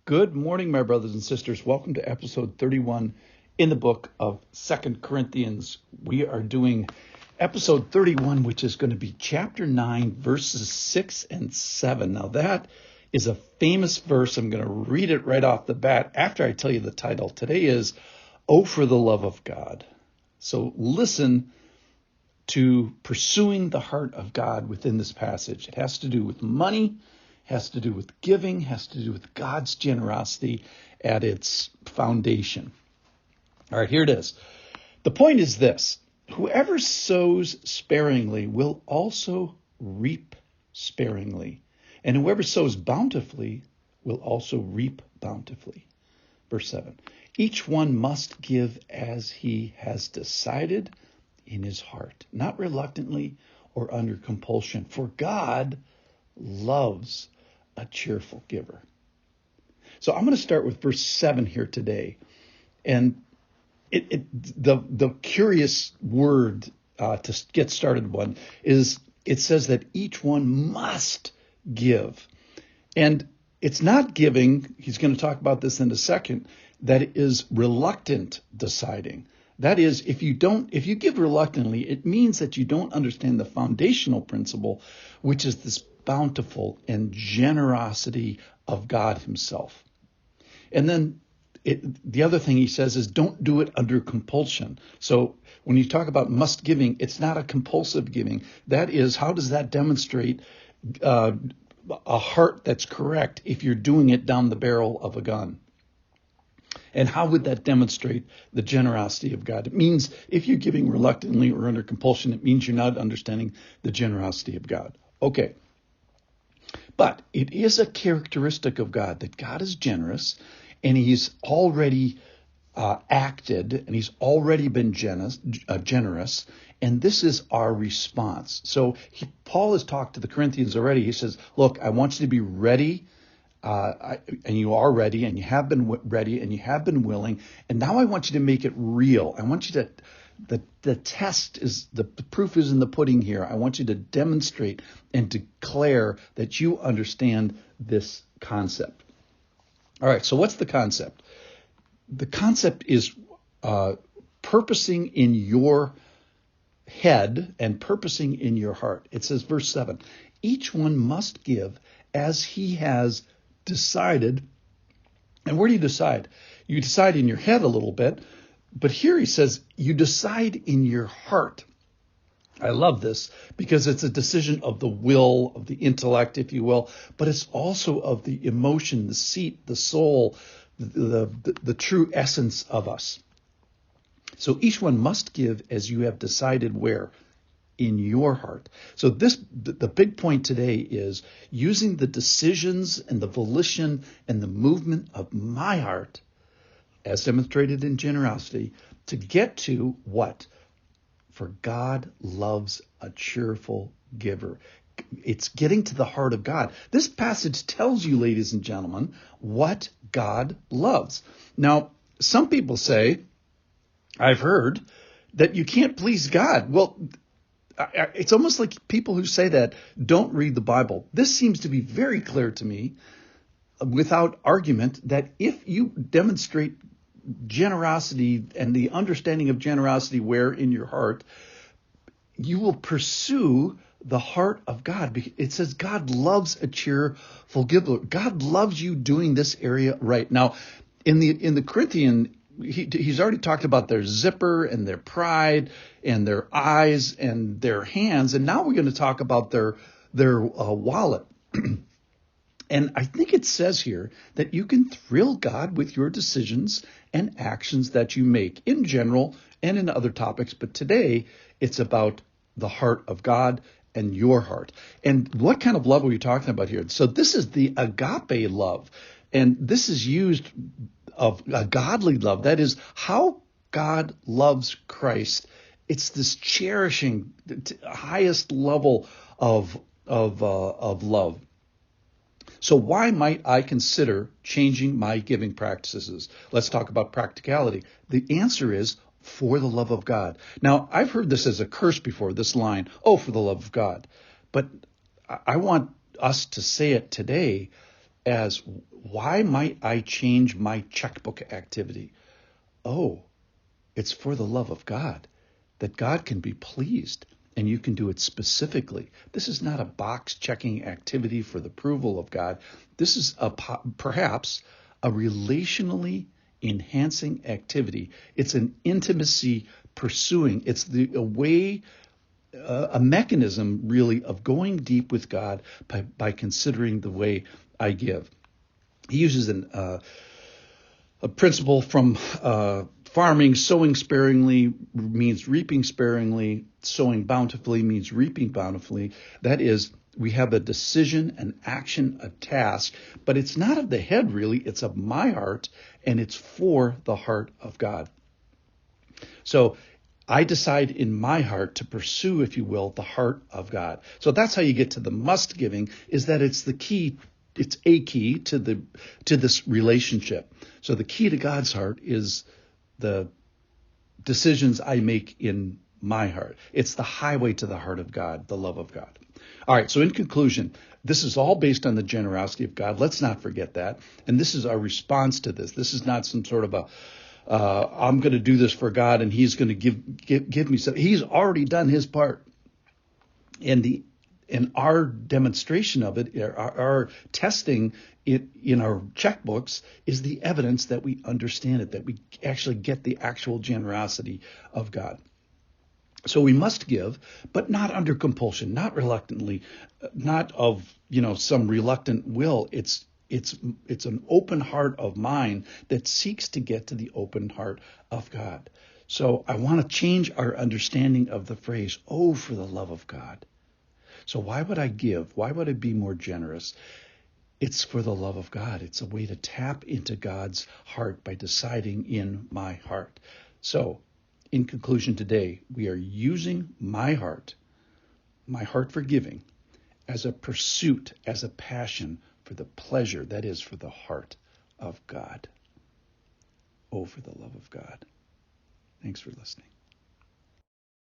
Good morning, my brothers and sisters. Welcome to episode 31 in the book of 2 Corinthians. We are doing episode 31, which is going to be chapter 9, verses 6 and 7. Now, that is a famous verse. I'm going to read it right off the bat after I tell you the title. Today is, "Oh, for the love of God." So listen to pursuing the heart of God within this passage. It has to do with money, has to do with giving, has to do with God's generosity at its foundation. All right, here it is. The point is this: whoever sows sparingly will also reap sparingly, and whoever sows bountifully will also reap bountifully. Verse 7, each one must give as he has decided in his heart, not reluctantly or under compulsion, for God loves a cheerful giver. So I'm going to start with verse 7 here today. And the curious word to get started one is it says that each one must give. And it's not giving, he's going to talk about this in a second, that is reluctant deciding. That is, if you give reluctantly, it means that you don't understand the foundational principle, which is this bountiful and generosity of God himself. And then the other thing he says is don't do it under compulsion. So when you talk about must giving, it's not a compulsive giving. That is, how does that demonstrate a heart that's correct if you're doing it down the barrel of a gun? And how would that demonstrate the generosity of God? It means if you're giving reluctantly or under compulsion, it means you're not understanding the generosity of God. Okay. But it is a characteristic of God that God is generous, and he's already acted, and he's already been generous, and this is our response. So Paul has talked to the Corinthians already. He says, look, I want you to be ready, and you are ready, and you have been ready, and you have been willing, and now I want you to make it real. I want you to, the test is, the proof is in the pudding here. I want you to demonstrate and declare that you understand this concept. All right, so what's the concept? The concept is purposing in your head and purposing in your heart. It says, verse 7, each one must give as he has decided. And where do you decide? You decide in your head a little bit, but here he says you decide in your heart. I love this because it's a decision of the will, of the intellect, if you will, but it's also of the emotion, the seat, the soul, the true essence of us. So each one must give as you have decided where? In your heart. So the big point today is using the decisions and the volition and the movement of my heart, as demonstrated in generosity, to get to what? For God loves a cheerful giver. It's getting to the heart of God. This passage tells you, ladies and gentlemen, what God loves. Now, some people say, I've heard, that you can't please God. Well, it's almost like people who say that don't read the Bible. This seems to be very clear to me, without argument, that if you demonstrate generosity and the understanding of generosity where in your heart, you will pursue the heart of God. It says God loves a cheerful giver. God loves you doing this area right. Now, in the Corinthian, he's already talked about their zipper and their pride and their eyes and their hands, and now we're going to talk about their wallet. And I think it says here that you can thrill God with your decisions and actions that you make in general and in other topics. But today it's about the heart of God and your heart. And what kind of love are we talking about here? So this is the agape love. And this is used of a godly love. That is how God loves Christ. It's this cherishing, highest level of love. So why might I consider changing my giving practices? Let's talk about practicality. The answer is for the love of God. Now, I've heard this as a curse before, this line, oh, for the love of God. But I want us to say it today as, why might I change my checkbook activity? Oh, it's for the love of God, that God can be pleased, and you can do it specifically. This is not a box checking activity for the approval of God. This is perhaps a relationally enhancing activity. It's an intimacy pursuing. It's a way, a mechanism really of going deep with God by considering the way I give. He uses a principle from farming. Sowing sparingly means reaping sparingly. Sowing bountifully means reaping bountifully. That is, we have a decision, an action, a task, but it's not of the head really, it's of my heart, and it's for the heart of God. So I decide in my heart to pursue, if you will, the heart of God. So that's how you get to the must giving, is that it's the key. It's a key to this relationship. So the key to God's heart is the decisions I make in my heart. It's the highway to the heart of God, the love of God. All right, so in conclusion, this is all based on the generosity of God. Let's not forget that. And this is our response to this. This is not some sort of I'm going to do this for God and he's going to give me something. He's already done his part. And our demonstration of it, our testing it in our checkbooks, is the evidence that we understand it, that we actually get the actual generosity of God. So we must give, but not under compulsion, not reluctantly, not of some reluctant will. It's an open heart of mine that seeks to get to the open heart of God. So I want to change our understanding of the phrase, "Oh, for the love of God." So why would I give? Why would I be more generous? It's for the love of God. It's a way to tap into God's heart by deciding in my heart. So in conclusion today, we are using my heart for giving, as a pursuit, as a passion for the pleasure that is for the heart of God. Oh, for the love of God. Thanks for listening.